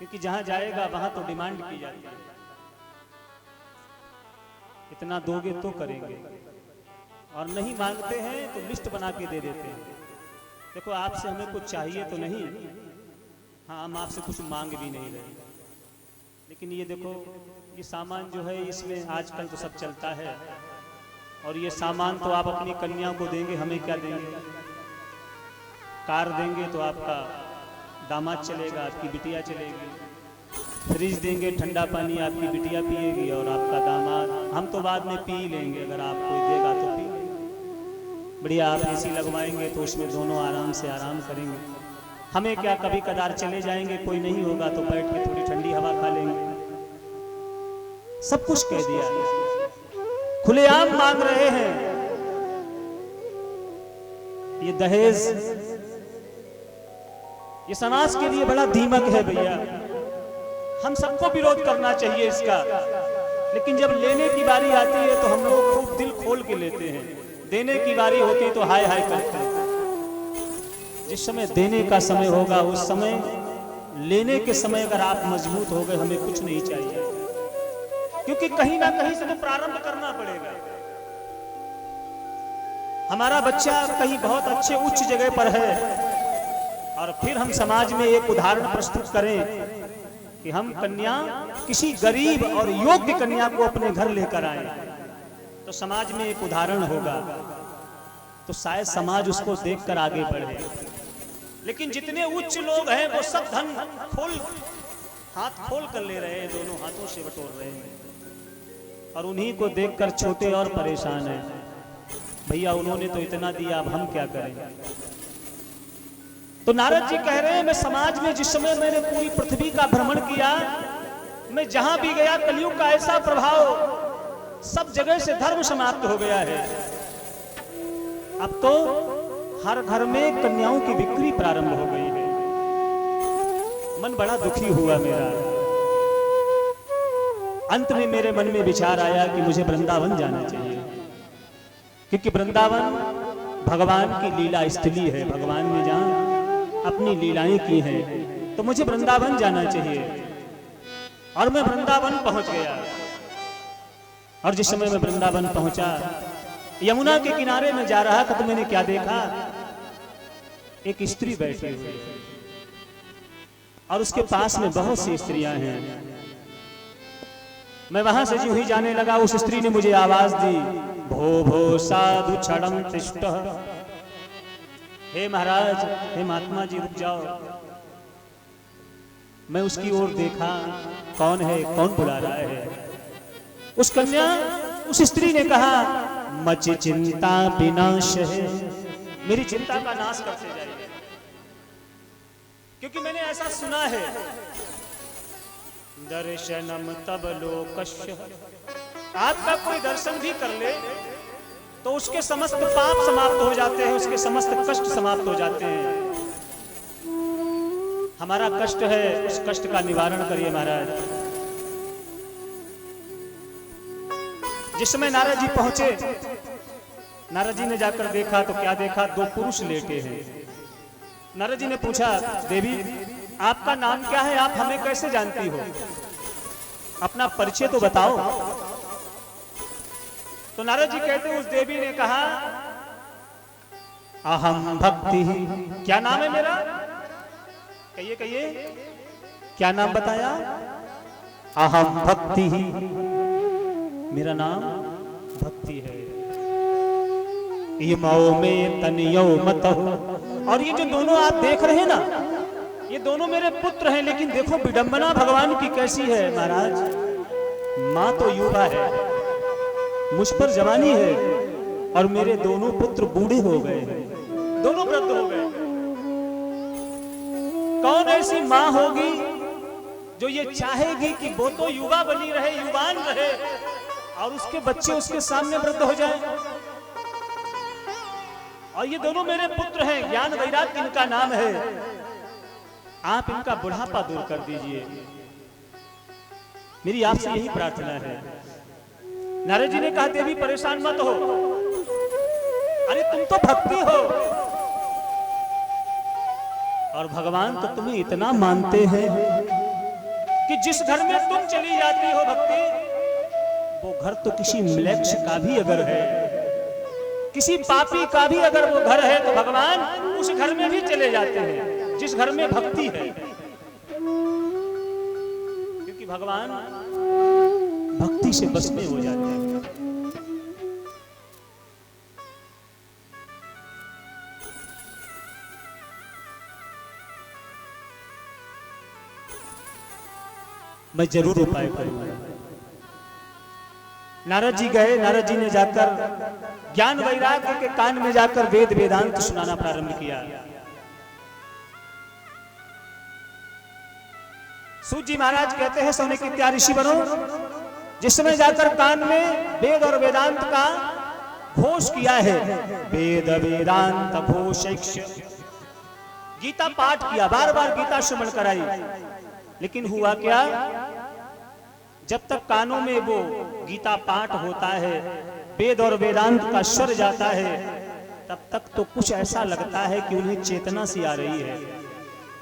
क्योंकि जहां जाएगा वहां तो डिमांड की जाती है, इतना दोगे तो करेंगे, और नहीं मांगते हैं तो लिस्ट बना के दे देते हैं। देखो आपसे हमें कुछ चाहिए तो नहीं, हाँ हम आपसे कुछ मांग भी नहीं रहे, लेकिन ये देखो ये सामान जो है इसमें आजकल तो सब चलता है, और ये सामान तो आप अपनी कन्या को देंगे, हमें क्या देंगे? कार देंगे तो आपका दामाद चलेगा, आपकी बिटिया चलेगी। फ्रिज देंगे, ठंडा पानी आपकी बिटिया पिएगी और आपका दामाद, हम तो बाद में पी लेंगे, अगर आप कोई देगा तो पी लेंगे। बढ़िया आप एसी लगवाएंगे तो उसमें दोनों आराम से आराम करेंगे। हमें क्या, कभी कदार चले जाएंगे, कोई नहीं होगा तो बैठ के थोड़ी ठंडी हवा खा लेंगे। सब कुछ कह दिया, खुलेआम मांग रहे हैं। ये दहेज ये समाज के लिए बड़ा दीमक है भैया, हम सबको विरोध करना चाहिए इसका, लेकिन जब लेने की बारी आती है तो हम लोग खूब दिल खोल के लेते हैं, देने की बारी होती तो हाय हाय करते हैं। जिस समय देने का समय होगा उस समय, लेने के समय अगर आप मजबूत हो गए, हमें कुछ नहीं चाहिए, क्योंकि कहीं ना कहीं से तो प्रारंभ करना पड़ेगा। हमारा बच्चा कहीं बहुत अच्छे उच्च जगह पर है और फिर हम समाज में एक उदाहरण प्रस्तुत करें कि हम कन्या किसी गरीब और योग्य कन्या को अपने घर लेकर आए, तो समाज में एक उदाहरण होगा, तो शायद समाज उसको देखकर आगे बढ़े। लेकिन जितने उच्च लोग हैं वो सब धन हाथ खोल कर ले रहे हैं, दोनों हाथों से बटोर रहे हैं, और उन्हीं को देखकर छोटे और परेशान हैं। भैया उन्होंने तो इतना दिया, अब हम क्या करें? तो नारद जी कह रहे हैं, मैं समाज में जिस समय मैंने पूरी पृथ्वी का भ्रमण किया, मैं जहां भी गया कलयुग का ऐसा प्रभाव, सब जगह से धर्म समाप्त हो गया है। अब तो हर घर में कन्याओं की बिक्री प्रारंभ हो गई है। मन बड़ा दुखी हुआ मेरा। अंत में मेरे मन में विचार आया कि मुझे वृंदावन जाना चाहिए, क्योंकि वृंदावन भगवान की लीला स्थली है, भगवान ने जहां अपनी लीलाएं की हैं, तो मुझे वृंदावन जाना चाहिए। और मैं वृंदावन पहुंच गया, और जिस समय मैं वृंदावन पहुंचा, यमुना के किनारे में जा रहा था, तो मैंने क्या देखा, एक स्त्री बैठी हुई और उसके पास में बहुत सी स्त्रियां हैं। मैं वहां से यूं ही जाने लगा, उस स्त्री ने मुझे आवाज दी, भो भो साधु क्षणम तिष्ठ। हे महाराज, हे महात्मा जी रुक जाओ। मैं उसकी ओर देखा, कौन है, कौन बुला रहा है? उस कन्या, उस स्त्री ने कहा, मच चिंता विनाश है, मेरी चिंता का नाश करते जाइए, क्योंकि मैंने ऐसा सुना है, दर्शनम तब लोकस्य, आपका कोई दर्शन भी कर ले तो उसके समस्त पाप समाप्त हो जाते हैं, उसके समस्त कष्ट समाप्त हो जाते हैं। हमारा कष्ट है, उस कष्ट का निवारण करिए महाराज। जिस समय नारद जी पहुंचे, नारद जी ने जाकर देखा तो क्या देखा, दो पुरुष लेटे हैं। नारद जी ने पूछा, देवी आपका नाम क्या है, आप हमें कैसे जानती हो, अपना परिचय तो बताओ। तो नारद जी कहते, उस देवी ने कहा, अहम भक्ति। क्या नाम है मेरा? कहिए कहिए, क्या नाम बताया? अहम भक्ति, मेरा नाम भक्ति है। इमौ में तनियो मतहु। और ये जो दोनों आप देख रहे हैं ना, ये दोनों मेरे पुत्र हैं, लेकिन देखो विडंबना भगवान की कैसी है महाराज। माँ तो युवा है, मुझ पर जवानी है, और मेरे दोनों पुत्र बूढ़े हो गए हैं, दोनों वृद्ध हो गए। कौन ऐसी माँ होगी जो ये चाहेगी कि वो तो युवा बनी रहे, युवान रहे, और उसके बच्चे उसके सामने वृद्ध हो जाएं? और ये दोनों मेरे पुत्र हैं, ज्ञान वैराग्य इनका नाम है, आप इनका बुढ़ापा दूर कर दीजिए, मेरी आपसे यही प्रार्थना है। नारद जी ने कहा, देवी परेशान मत हो, अरे तुम तो भक्ति हो, और भगवान तो तुम्हें इतना मानते हैं कि जिस घर में तुम चली जाती हो भक्ति, वो घर तो किसी म्लेच्छ का भी अगर है, किसी पापी का भी अगर वो घर है, तो भगवान उस घर में भी चले जाते हैं जिस घर में भक्ति है। क्योंकि भगवान भक्ति से बस में हो जाते हैं। मैं जरूर उपाय करूंगा। नारद जी गए, नारद जी ने जाकर ज्ञान वैराग्य के कान में जाकर वेद वेदांत सुनाना प्रारंभ किया। सूत जी महाराज कहते हैं सोने की त्या ऋषि बनो, जिस समय जाकर कान में वेद और वेदांत का घोष किया है, वेद वेदांत घोषैक्ष, गीता पाठ किया, बार बार गीता श्रवण कराई। लेकिन हुआ क्या, जब तक कानों में वो गीता पाठ होता है, वेद और वेदांत का स्वर जाता है, तब तक तो कुछ ऐसा लगता है कि उन्हें चेतना सी आ रही है।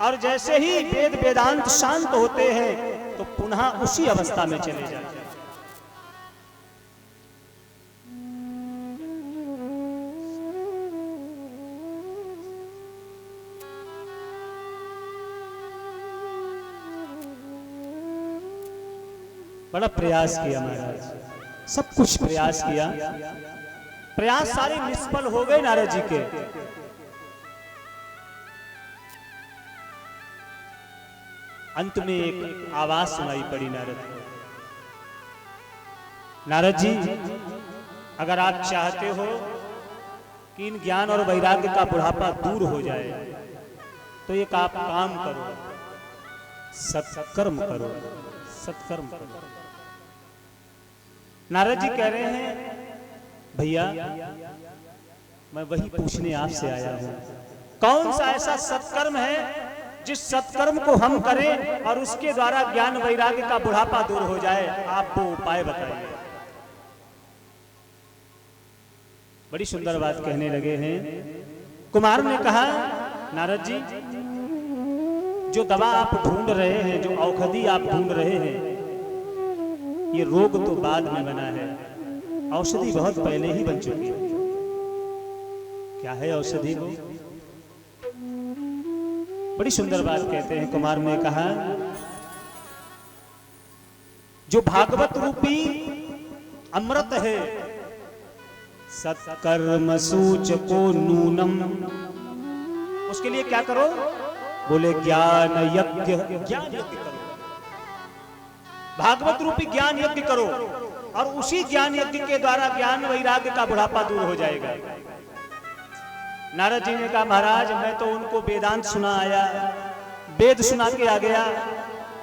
और जैसे ही वेद वेदांत शांत होते हैं तो पुनः उसी अवस्था में चले जाते हैं। बड़ा प्रयास किया महाराज, सब कुछ प्रयास किया, प्रयास सारे निष्फल हो गए नारद जी के। अंत में एक आवाज सुनाई पड़ी नारद को, नारद जी अगर आप चाहते हो कि इन ज्ञान और वैराग्य का बुढ़ापा दूर हो जाए, तो एक आप काम करो, सत्कर्म करो, सत्कर्म करो। नारद जी कह रहे हैं, भैया मैं वही पूछने आपसे आया हूं, कौन सा ऐसा सत्कर्म है जिस सत्कर्म को हम करें और उसके द्वारा ज्ञान वैराग्य का बुढ़ापा दूर हो जाए, आप वो उपाय बताइए। बड़ी सुंदर बात कहने लगे हैं। कुमार ने कहा, नारद जी जो दवा आप ढूंढ रहे हैं, जो औषधि आप ढूंढ रहे हैं, ये रोग तो बाद में बना है, औषधि बहुत पहले ही बन चुकी है। क्या है औषधि को? बड़ी सुंदर बात कहते हैं कुमार ने कहा, जो भागवत रूपी अमृत है, सत्कर्म सूचको नूनम, उसके लिए क्या करो? बोले ज्ञान यज्ञ, ज्ञान यज्ञ करो, भागवत रूपी ज्ञान यज्ञ करो, और उसी ज्ञान यज्ञ के द्वारा ज्ञान वैराग्य का बुढ़ापा दूर हो जाएगा। नारद जी ने कहा, महाराज मैं तो उनको वेदांत सुना आया, वेद सुना के आ गया,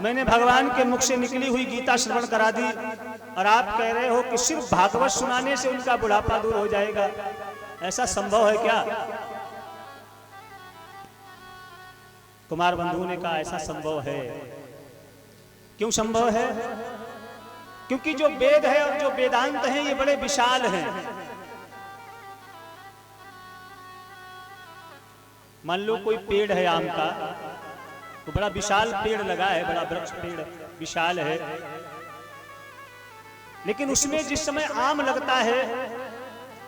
मैंने भगवान के मुख से निकली हुई गीता श्रवण करा दी, और आप कह रहे हो कि सिर्फ भागवत सुनाने से उनका बुढ़ापा दूर हो जाएगा। ऐसा संभव है क्या? कुमार बंधु ने कहा, ऐसा संभव है। क्यों संभव है? क्योंकि जो वेद है और जो वेदांत है, ये बड़े विशाल हैं। मान लो कोई पेड़ है आम का, तो बड़ा विशाल पेड़ लगा है, बड़ा वृक्ष पेड़ विशाल है, लेकिन उसमें जिस समय आम लगता है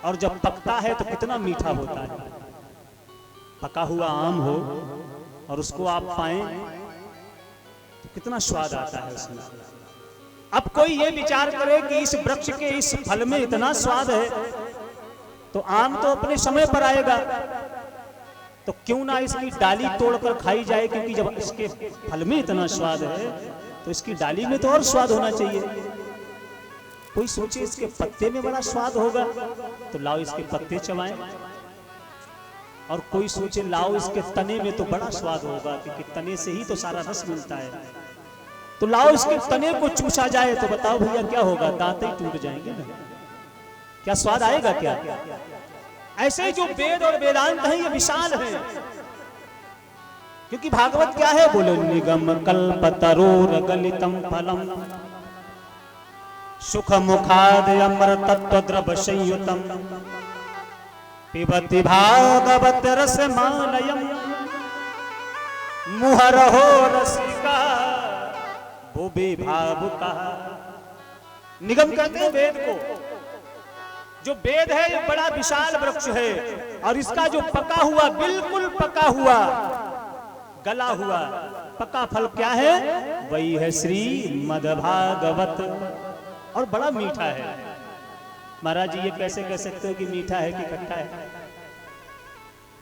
और जब पकता है तो कितना मीठा होता है। पका हुआ आम हो और उसको आप पाएं तो कितना स्वाद आता है उसमें। अब कोई ये विचार करे कि इस वृक्ष के इस फल में इतना स्वाद है, तो आम तो अपने समय पर आएगा, तो क्यों ना इसकी डाली तोड़कर खाई जाए, क्योंकि जब इसके फल में इतना स्वाद है तो इसकी डाली में तो और स्वाद होना चाहिए। कोई सोचे इसके पत्ते में बड़ा स्वाद होगा, तो लाओ इसके पत्ते चबाएं, और कोई सोचे लाओ इसके तने में तो बड़ा स्वाद होगा, क्योंकि तने से ही तो सारा रस मिलता है, तो लाओ इसके तने को चूसा जाए, तो बताओ भैया क्या होगा? दांत ही टूट जाएंगे ना, क्या स्वाद आएगा क्या? ऐसे जो वेद और वेदांत हैं ये विशाल हैं, क्योंकि भागवत क्या है? बोले निगम कल्पतरोर गलितम फलम सुख मुखाद अमर तत्व द्रव संयुतम पिबति भागवत रसमालयम मुहरहो रसिका वो बेभाव कहा। निगम कहते हैं वेद को। जो वेद है ये बड़ा विशाल वृक्ष है और इसका जो पका हुआ, बिल्कुल पका हुआ, गला हुआ पका फल क्या है? वही है श्री मद्भागवत और बड़ा मीठा है। महाराज जी ये कैसे कह सकते हो कि मीठा है कि खट्टा है?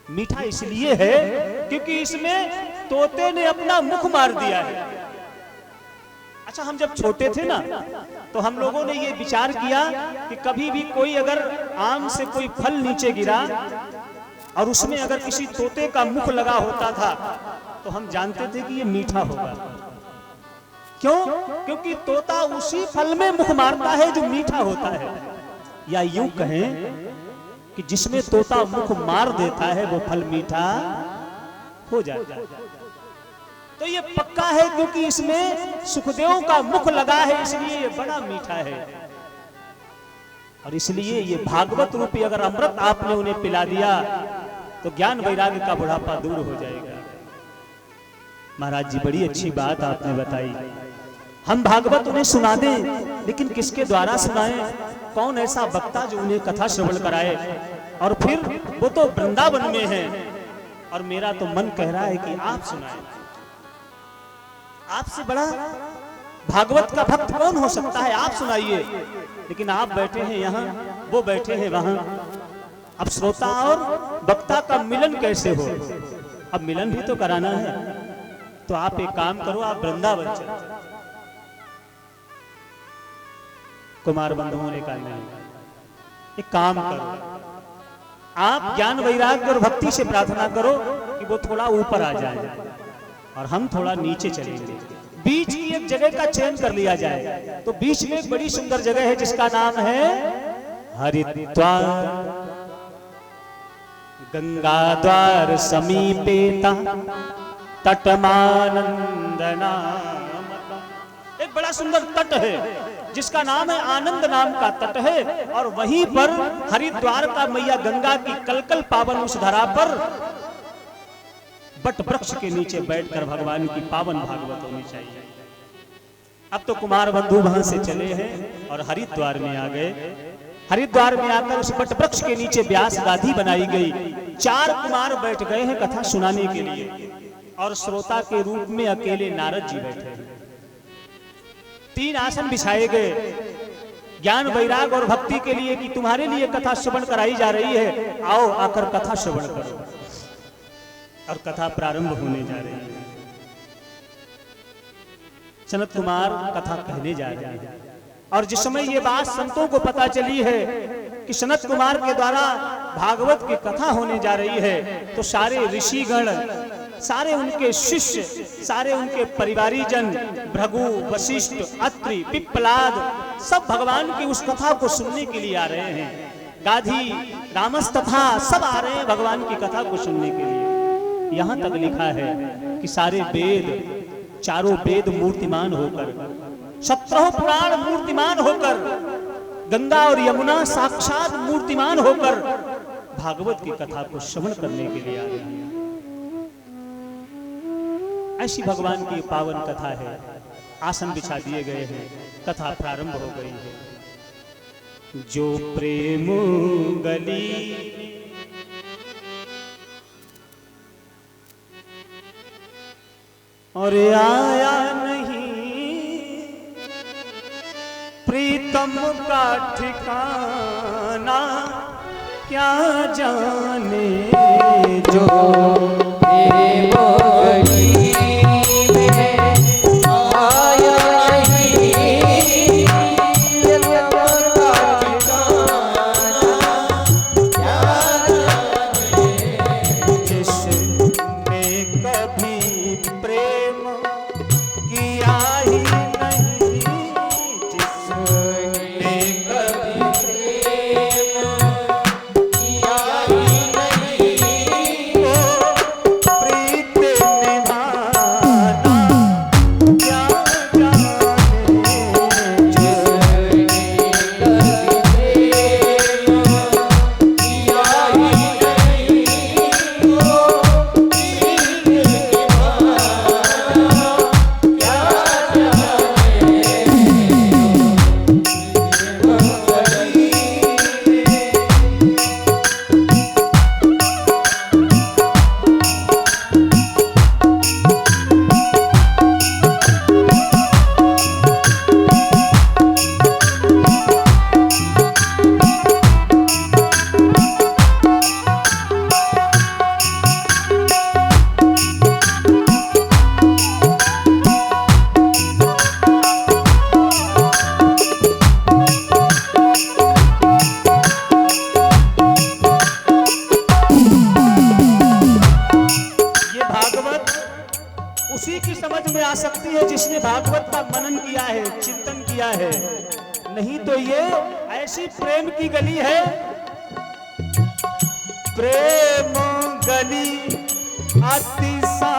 मीठा इसलिए है क्योंकि इसमें तोते ने अपना मुख मार दिया है। अच्छा, हम जब छोटे थे ना तो हम लोगों ने ये विचार किया कि कभी भी कोई अगर आम से कोई फल नीचे गिरा और उसमें अगर किसी तोते का मुख लगा होता था तो हम जानते थे कि ये मीठा होगा। क्यों? क्योंकि तोता उसी फल में मुख मारता है जो मीठा होता है। या यूं कहें कि जिसमें तोता मुख मार देता है वो फल मीठा हो जाता है। तो ये पक्का है क्योंकि इसमें सुखदेव का मुख लगा है, इसलिए ये बड़ा मीठा है। और इसलिए ये भागवत रूपी अगर अमृत आपने उन्हें पिला दिया तो ज्ञान वैराग्य का बुढ़ापा दूर हो जाएगा। महाराज जी बड़ी अच्छी बात आपने बताई। हम भागवत उन्हें सुना दें, लेकिन किसके द्वारा सुनाएं? कौन ऐसा वक्ता जो उन्हें कथा श्रवण कराए? और फिर वो तो वृंदावन में है और मेरा तो मन कह रहा है कि आप सुनाएं। आपसे बड़ा भागवत का भक्त कौन हो सकता है? आप सुनाइए। लेकिन आप बैठे हैं यहाँ, वो बैठे हैं वहां। अब श्रोता और वक्ता का मिलन कैसे हो? अब मिलन भी तो कराना है। तो आप एक काम करो, आप वृंदावन चलो। कुमार बंधुओं ने कहा नहीं, एक काम करो, आप ज्ञान वैराग्य और भक्ति से प्रार्थना करो कि वो थोड़ा ऊपर आ जाए और हम थोड़ा नीचे चलेंगे। बीच की एक जगह का चयन कर लिया जाए। तो बीच में एक बड़ी सुंदर जगह है जिसका नाम है हरिद्वार। गंगा द्वार समीपेता तटमानंद नाम। एक बड़ा सुंदर तट है जिसका नाम है आनंद नाम का तट है। और वहीं पर हरिद्वार का मैया गंगा की कलकल पावन उस धरा पर बट वृक्ष के नीचे बैठकर भगवान की पावन भागवत होनी चाहिए। अब तो कुमार बंधु वहां से चले हैं और हरिद्वार में आ गए। हरिद्वार में आकर उस बट वृक्ष के नीचे व्यास गादी बनाई गई। 4 कुमार बैठ गए हैं कथा सुनाने के लिए और श्रोता के रूप में अकेले नारद जी बैठे हैं। 3 आसन बिछाए गए ज्ञान वैराग और भक्ति के लिए कि तुम्हारे लिए कथा श्रवण कराई जा रही है, आओ आकर कथा श्रवण करो। और कथा प्रारंभ होने जा रही है। सनत कुमार कथा कहने जा रहे हैं और जिस समय ये बात संतों को पता चली है कि सनत कुमार के द्वारा भागवत की कथा होने जा रही है तो सारे ऋषिगण, सारे उनके शिष्य, सारे उनके परिवारीजन, भृगु, वशिष्ठ, अत्रि, पिप्पलाद सब भगवान की उस कथा को सुनने के लिए आ रहे हैं। गाधी, रामस तथा सब आ रहे हैं भगवान की कथा को सुनने के लिए। यहां तक लिखा है कि सारे वेद, चारों वेद मूर्तिमान होकर, 17 पुराण मूर्तिमान होकर, गंगा और यमुना साक्षात मूर्तिमान होकर भागवत की कथा को श्रवण करने के लिए आ रहे हैं। ऐसी भगवान की पावन कथा है। आसन बिछा दिए गए हैं, कथा प्रारंभ हो गई है। जो प्रेम गली और आया नहीं, प्रीतम का ठिकाना क्या जाने। जो प्रेम गली में आया नहीं, प्रीतम का ठिकाना क्या जाने। जिसने कभी प्रेम किया ही नहीं, जिसने कभी प्रेम किया ही नहीं, वो प्रीत निभा इसने भागवत का मनन किया है, चिंतन किया है, नहीं तो ये ऐसी प्रेम की गली है, प्रेम गली अति सा